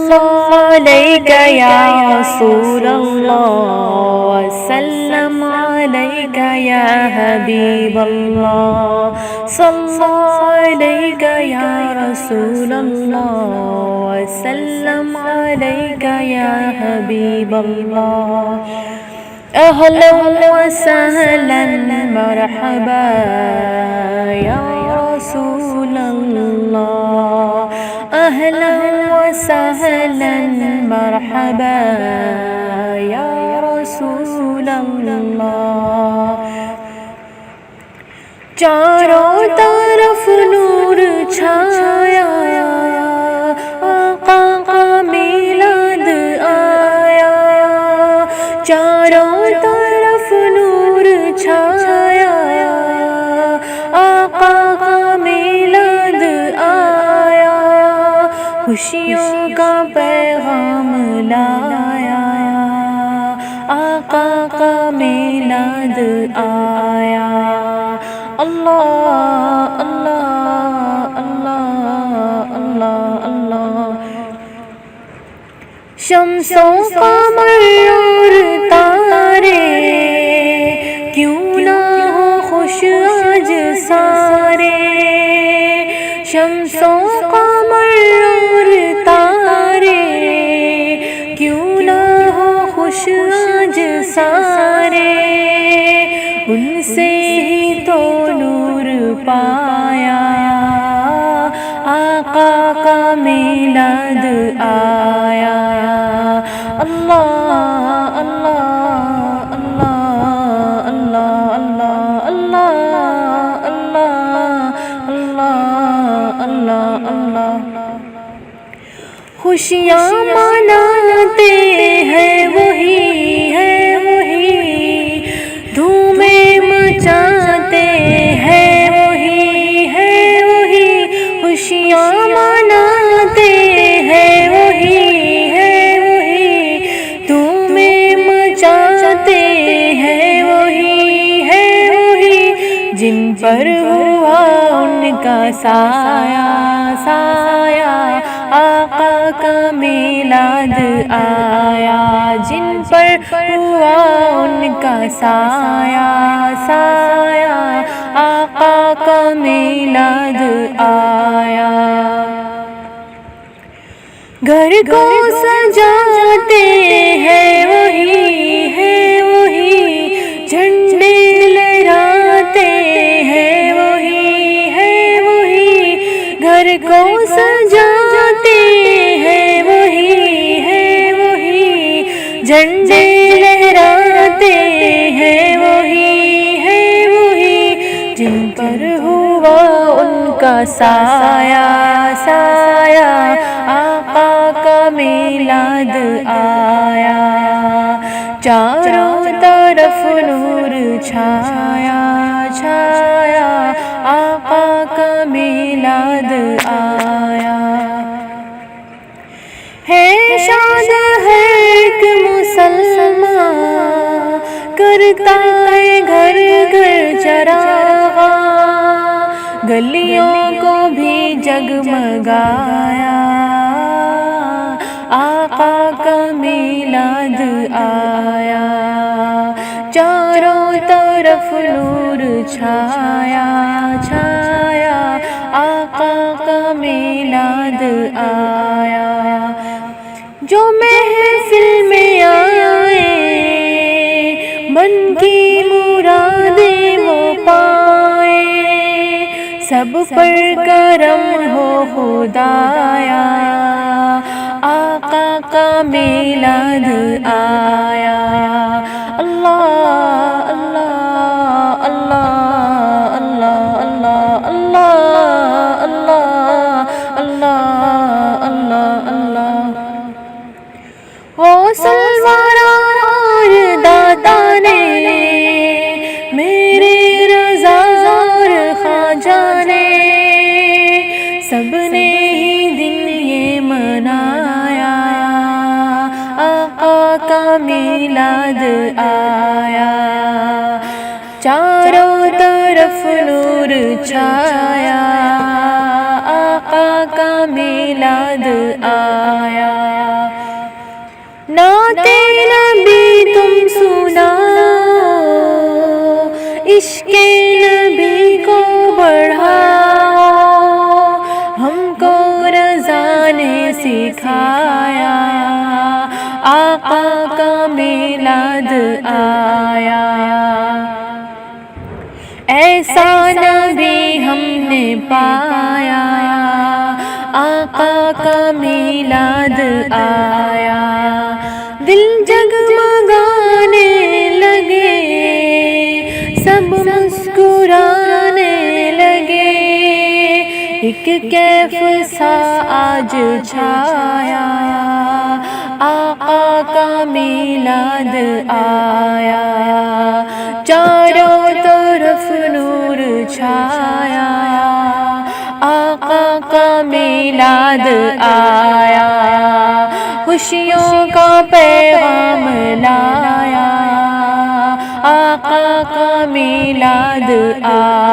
اللہ علیک یا رسول اللہ وسلم علیک یا حبیب اللہ صلی علیک یا رسول اللہ وسلم علیک یا حبیب اللہ اہلا وسہلا مرحبا یا رسول اللہ اہلا وسہلا مرحبا یا رسول اللہ چاروں طرف نور چھایا آقا کا میلاد آیا چاروں طرف نور چھایا آقا کا میلاد آیا خوشیوں کا پیغام لایا آقا کا میلاد آیا اللہ اللہ اللہ اللہ اللہ شمس و قمر اور تارے کیوں نہ ہو خوش آج سارے شمس و قمر اور تارے کیوں نہ ہو خوش آج سارے ان سے ہی تو نور پایا آقا کا میلاد آیا اللہ اللہ اللہ اللہ اللہ اللہ اللہ اللہ اللہ خوشیاں مناتے ہیں وہی دھومیں مچاتے ہیں وہی خوشیاں مناتے ہیں وہی دھومیں مچاتے ہیں وہی جن پر ہوا ان کا سایہ آقا کا میلاد آیا جن پر ہوا ان کا سایہ آقا کا میلاد آیا گھر کو سجاتے ہیں وہی جھنڈے لہراتے ہیں وہی گھر کو سجاتے ہیں وہی جھنڈے لہراتے ہیں وہی جن پر ہوا ان کا سایہ آقا کا میلاد آیا چاروں طرف نور چھایا آقا کا میلاد آیا ہے شاد ہے ایک مسلمان کرتا ہے گھر گھر چراغ گلیوں کو بھی جگمگایا آقا کا میلاد آیا چاروں طرف نور چھایا آقا کا میلاد آیا جو محفل میں آئے من کی مرادیں وہ پائے سب پر کرم ہو خدایا آقا کا میلاد آیا اللہ اللہ اللہ اللہ اللہ اللہ اللہ اللہ اللہ غوث اور دادا نے میرے رضا اور خواجہ نے سب نے ہی دن یہ منایا آقا کا میلاد آیا چاروں طرف نور چھایا آقا کا میلاد آیا عشق نبی کو بڑھا ہم کو رضا نے سکھایا، آقا کا میلاد آیا، ایسا نبی ہم نے پایا، آقا کا میلاد آیا، دل جگمگانے لگے، سب مسکرانے لگے، ایک کیف سا آج چھایا، آقا کا میلاد آیا، چاروں طرف نور چھایا، آقا کا میلاد آیا، خوشیوں کا پیغام لایا، آقا کا میلاد آیا۔